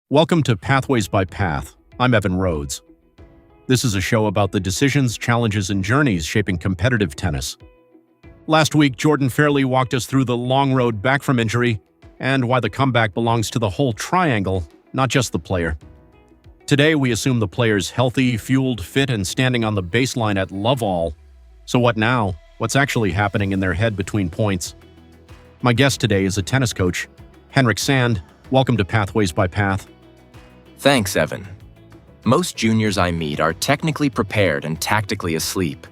Welcome to Pathways by Path. I'm Evan Rhodes. This is a show about the decisions, challenges, and journeys shaping competitive tennis. Last week, Jordan Fairley walked us through the long road back from injury and why the comeback belongs to the whole triangle, not just the player. Today, we assume the player's healthy, fueled, fit, and standing on the baseline at love all. So what now? What's actually happening in their head between points? My guest today is a tennis coach, Henrik Sand. Welcome to Pathways by Path. Thanks, Evan. Most juniors I meet are technically prepared and tactically asleep.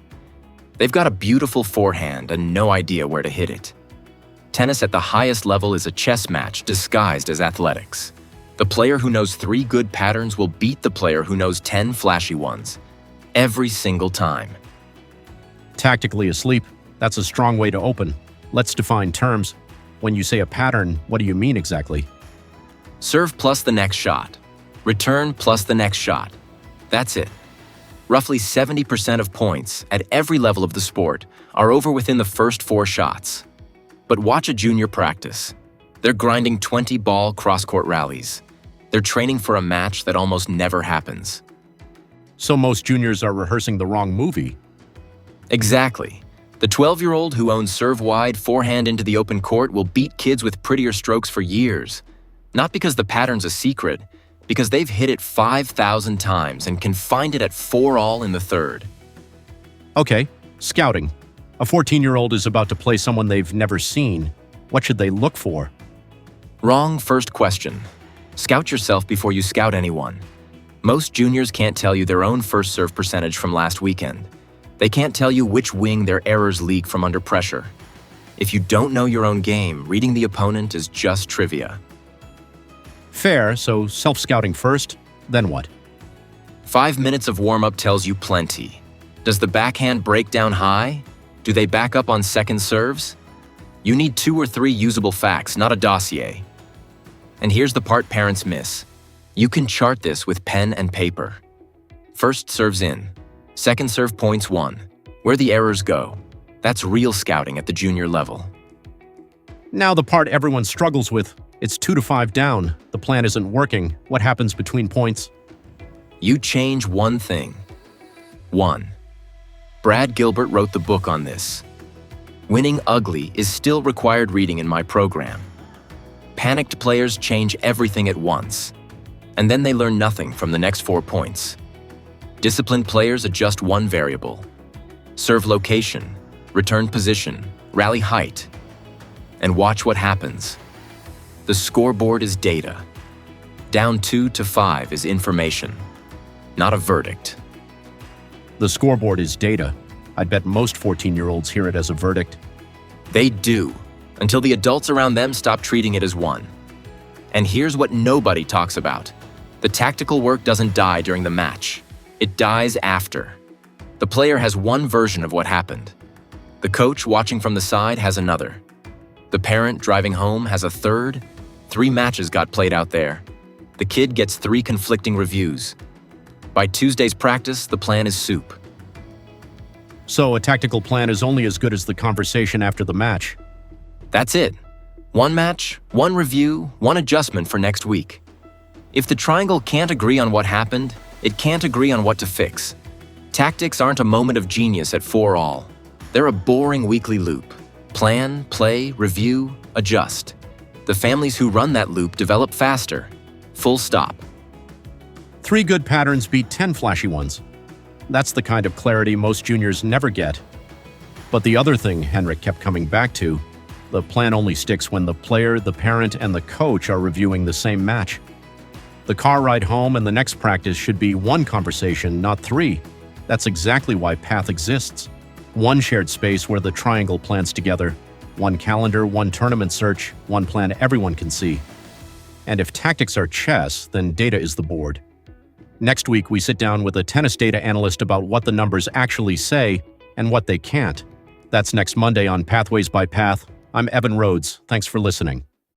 They've got a beautiful forehand and no idea where to hit it. Tennis at the highest level is a chess match disguised as athletics. The player who knows 3 good patterns will beat the player who knows 10 flashy ones. Every single time. Tactically asleep, that's a strong way to open. Let's define terms. When you say a pattern, what do you mean exactly? Serve plus the next shot. Return plus the next shot. That's it. Roughly 70% of points at every level of the sport are over within the first 4 shots. But watch a junior practice. They're grinding 20-ball cross-court rallies. They're training for a match that almost never happens. So most juniors are rehearsing the wrong movie. Exactly. The 12-year-old who owns serve-wide forehand into the open court will beat kids with prettier strokes for years. Not because the pattern's a secret, because they've hit it 5,000 times and can find it at 4-all in the third. Okay, scouting. A 14-year-old is about to play someone they've never seen. What should they look for? Wrong first question. Scout yourself before you scout anyone. Most juniors can't tell you their own first serve percentage from last weekend. They can't tell you which wing their errors leak from under pressure. If you don't know your own game, reading the opponent is just trivia. Fair, so self-scouting first, then what? 5 minutes of warm-up tells you plenty. Does the backhand break down high? Do they back up on second serves? You need 2 or 3 usable facts, not a dossier. And here's the part parents miss. You can chart this with pen and paper. First serves in. Second serve points 1. Where the errors go. That's real scouting at the junior level. Now the part everyone struggles with. It's 2 to 5 down. The plan isn't working. What happens between points? You change one thing. 1. Brad Gilbert wrote the book on this. Winning ugly is still required reading in my program. Panicked players change everything at once, and then they learn nothing from the next 4 points. Disciplined players adjust one variable. Serve location, return position, rally height, and watch what happens. The scoreboard is data. Down 2 to 5 is information, not a verdict. The scoreboard is data. I'd bet most 14-year-olds hear it as a verdict. They do, until the adults around them stop treating it as one. And here's what nobody talks about. The tactical work doesn't die during the match. It dies after. The player has one version of what happened. The coach watching from the side has another. The parent driving home has a third. 3 matches got played out there. The kid gets 3 conflicting reviews. By Tuesday's practice, the plan is soup. So a tactical plan is only as good as the conversation after the match. That's it. 1 match, 1 review, 1 adjustment for next week. If the triangle can't agree on what happened, it can't agree on what to fix. Tactics aren't a moment of genius at 4-all. They're a boring weekly loop. Plan, play, review, adjust. The families who run that loop develop faster. Full stop. 3 good patterns beat 10 flashy ones. That's the kind of clarity most juniors never get. But the other thing Henrik kept coming back to, the plan only sticks when the player, the parent, and the coach are reviewing the same match. The car ride home and the next practice should be 1 conversation, not 3. That's exactly why Path exists. 1 shared space where the triangle plans together. 1 calendar, 1 tournament search, 1 plan everyone can see. And if tactics are chess, then data is the board. Next week, we sit down with a tennis data analyst about what the numbers actually say and what they can't. That's next Monday on Pathways by Path. I'm Evan Rhodes. Thanks for listening.